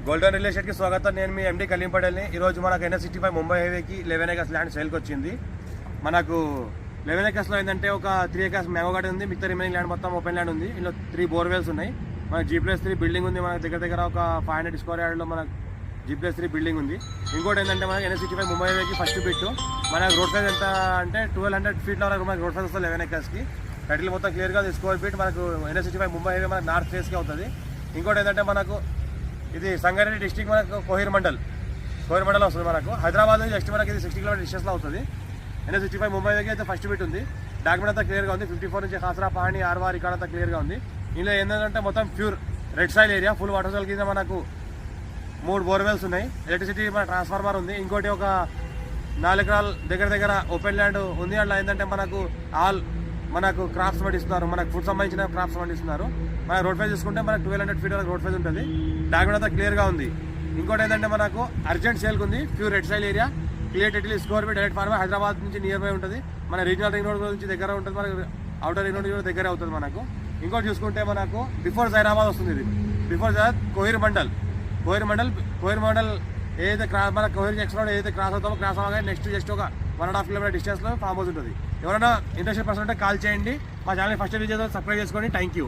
Golden real ఎస్టేట్కి స్వాగతం. నేను మీ ఎండి కలీం పటేల్ని. ఈరోజు మనకు NH65 ముంబై హైవేకి 11 acres ల్యాండ్ సేల్కి వచ్చింది. మనకు 11 acresలో ఏంటంటే ఒక 3 acres మ్యాంగో గార్డెన్ ఉంది, మిగతా రిమైనింగ్ ల్యాండ్ మొత్తం ఓపెన్ ల్యాండ్ ఉంది. ఇందులో 3 బోర్వెల్స్ ఉన్నాయి. మనకు G+3 బిల్డింగ్ ఉంది. మనకు దగ్గర ఒక 500 స్క్వేర్ యార్డ్లో మనకు G+3 బిల్డింగ్ ఉంది. ఇంకోటి ఏంటంటే మనకి NH65 ముంబై హైవేకి ఫస్ట్ బిట్. మనకు రోడ్ సైజ్ ఎంత అంటే 1200 ఫీట్ల వరకు మనకు రోడ్ సైజ్ వస్తుంది 11 acresకి. టైటిల్ మొత్తం క్లియర్గా తీసుకోవాలి. బిట్ మనకు NH65 ముంబై హైవే మనకు నార్త్ ఫేస్కి అవుతుంది. ఇంకోటి ఏంటంటే మనకు ఇది సంగారెడ్డి డిస్టిక్ మనకు కోహిర్ మండల్ వస్తుంది. మనకు హైదరాబాద్ నుంచి జస్ట్ మనకి ఇది 60 కిలోమీటర్ డిస్టెన్స్లో అవుతుంది. NH65 ముంబై దగ్గర అయితే ఫస్ట్ బిట్ ఉంది. డాక్యుమెంట్ అంతా క్లియర్గా ఉంది. 54 నుంచి హాసరా పాణి ఆర్వార్ ఇక్కడ అంతా క్లియర్గా ఉంది. ఇందులో ఏంటంటే మొత్తం pure red soil area, full water soil కింద మనకు 3 బోర్వెల్స్ ఉన్నాయి. ఎలక్ట్రిసిటీ మన ట్రాన్స్ఫార్మర్ ఉంది. ఇంకోటి ఒక 4 ఎకరాల దగ్గర ఓపెన్ ల్యాండ్ ఉంది. అట్లా ఏంటంటే మనకు క్రాప్స్ పండిస్తున్నారు, మనకు ఫుడ్ సంబంధించిన క్రాప్స్ పండిస్తున్నారు. మన రోడ్ ఫేజ్ చూసుకుంటే మనకు 1200 ఫీట్ వరకు రోడ్ ఫేజ్ ఉంటుంది. డాక్యుమెంట్ అంతా క్లియర్గా ఉంది. ఇంకోటి ఏంటంటే మనకు అర్జెంట్ సేల్కి ఉంది. Pure red soil area, clear title, స్కోర్ బి, డైరెక్ట్ ఫార్మర్, హైదరాబాద్ నుంచి నియర్ బై ఉంటుంది. మన రీజనల్ రింగ్ రోడ్ నుంచి దగ్గర ఉంటుంది. మనకు అవుటర్ రింగ్ రోడ్ కూడా దగ్గర అవుతుంది మనకు. ఇంకోటి చూసుకుంటే మనకు బిఫోర్ జైరాబాద్ వస్తుంది. ఇది బిఫోర్ జైరాబాద్ కోహిర్ మండల్ ఏదైతే మన కోహిర్ జంక్షన్ రోడ్ ఏదైతే క్రాస్ అవుతామో క్రాస్ అవ్వగానే నెక్స్ట్ జస్ట్ ఒక 1.5 కిలోమీటర్ డిస్టెన్స్లో ఫామ్ హౌస్ ఉంటుంది. ఎవరైనా ఇంట్రెస్టెడ్ పర్సన్ ఉంటే కాల్ చేయండి. మా ఛానల్ ఫస్ట్ విజిట్ సబ్స్క్రైబ్ చేసుకోండి. Thank you.